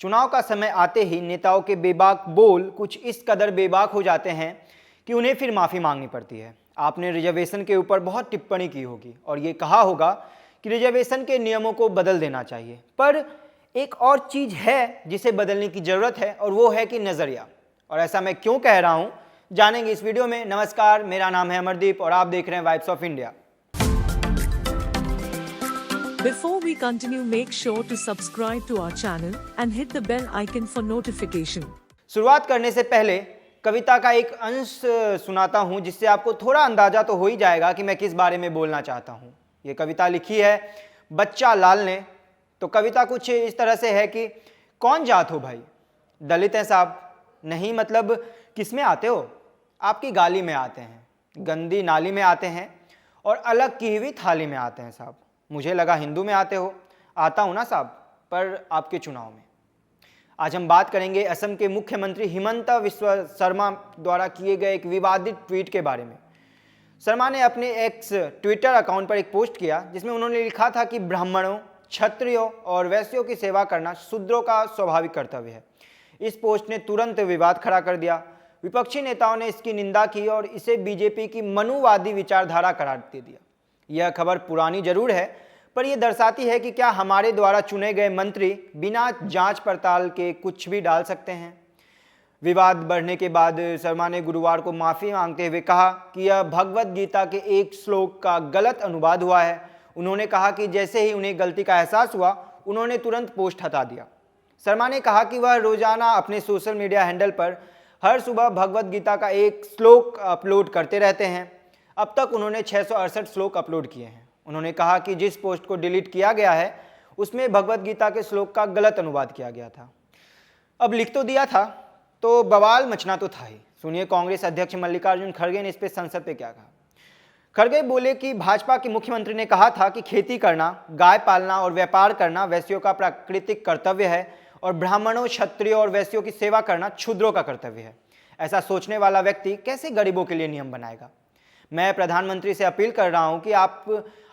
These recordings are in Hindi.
चुनाव का समय आते ही नेताओं के बेबाक बोल कुछ इस कदर बेबाक हो जाते हैं कि उन्हें फिर माफ़ी मांगनी पड़ती है। आपने रिजर्वेशन के ऊपर बहुत टिप्पणी की होगी और ये कहा होगा कि रिजर्वेशन के नियमों को बदल देना चाहिए, पर एक और चीज़ है जिसे बदलने की ज़रूरत है और वो है कि नज़रिया। और ऐसा मैं क्यों कह रहा हूँ जानेंगे इस वीडियो में। नमस्कार, मेरा नाम है अमरदीप और आप देख रहे हैं vibes of India. Before we continue, make sure to subscribe to our channel and hit the bell icon for notification. शुरुआत करने से पहले कविता का एक अंश सुनाता हूं, जिससे आपको थोड़ा अंदाजा तो हो ही जाएगा कि मैं किस बारे में बोलना चाहता हूं। ये कविता लिखी है बच्चा लाल ने। तो कविता कुछ इस तरह से है कि कौन जात हो भाई, दलित हैं साहब? नहीं मतलब किस में आते हो? आपकी गाली में आते हैं, गंदी नाली में आते हैं और अलग की हुई थाली में आते हैं साहब। मुझे लगा हिंदू में आते हो। आता हूँ ना साहब, पर आपके चुनाव में। आज हम बात करेंगे असम के मुख्यमंत्री हिमंता बिस्वा शर्मा द्वारा किए गए एक विवादित ट्वीट के बारे में। शर्मा ने अपने एक्स ट्विटर अकाउंट पर एक पोस्ट किया जिसमें उन्होंने लिखा था कि ब्राह्मणों, क्षत्रियों और वैश्यों की सेवा करना शूद्रों का स्वाभाविक कर्तव्य है। इस पोस्ट ने तुरंत विवाद खड़ा कर दिया। विपक्षी नेताओं ने इसकी निंदा की और इसे बीजेपी की मनुवादी विचारधारा करार दे दिया। यह खबर पुरानी जरूर है, पर यह दर्शाती है कि क्या हमारे द्वारा चुने गए मंत्री बिना जांच पड़ताल के कुछ भी डाल सकते हैं। विवाद बढ़ने के बाद शर्मा ने गुरुवार को माफ़ी मांगते हुए कहा कि यह भगवत गीता के एक श्लोक का गलत अनुवाद हुआ है। उन्होंने कहा कि जैसे ही उन्हें गलती का एहसास हुआ, उन्होंने तुरंत पोस्ट हटा दिया। शर्मा ने कहा कि वह रोजाना अपने सोशल मीडिया हैंडल पर हर सुबह भगवत गीता का एक श्लोक अपलोड करते रहते हैं। अब तक उन्होंने 668 श्लोक अपलोड किए हैं। उन्होंने कहा कि जिस पोस्ट को डिलीट किया गया है उसमें भगवत गीता के श्लोक का गलत अनुवाद किया गया था। अब लिख तो दिया था तो बवाल मचना तो था ही। सुनिए कांग्रेस अध्यक्ष मल्लिकार्जुन खड़गे ने इस पर संसद पे क्या कहा। खड़गे बोले कि भाजपा के मुख्यमंत्री ने कहा था कि खेती करना, गाय पालना और व्यापार करना वैश्यों का प्राकृतिक कर्तव्य है और ब्राह्मणों, क्षत्रियों और वैश्यों की सेवा करना शूद्रों का कर्तव्य है। ऐसा सोचने वाला व्यक्ति कैसे गरीबों के लिए नियम बनाएगा। मैं प्रधानमंत्री से अपील कर रहा हूं कि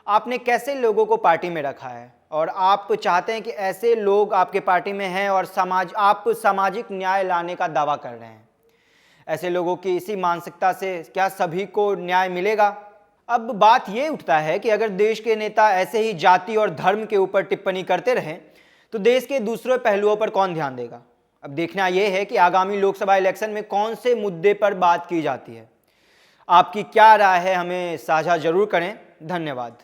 आपने कैसे लोगों को पार्टी में रखा है और आप चाहते हैं कि ऐसे लोग आपके पार्टी में हैं और आप सामाजिक न्याय लाने का दावा कर रहे हैं। ऐसे लोगों की इसी मानसिकता से क्या सभी को न्याय मिलेगा? अब बात ये उठता है कि अगर देश के नेता ऐसे ही जाति और धर्म के ऊपर टिप्पणी करते रहें तो देश के दूसरे पहलुओं पर कौन ध्यान देगा। अब देखना यह है कि आगामी लोकसभा इलेक्शन में कौन से मुद्दे पर बात की जाती है। आपकी क्या राय है, हमें साझा जरूर करें। धन्यवाद।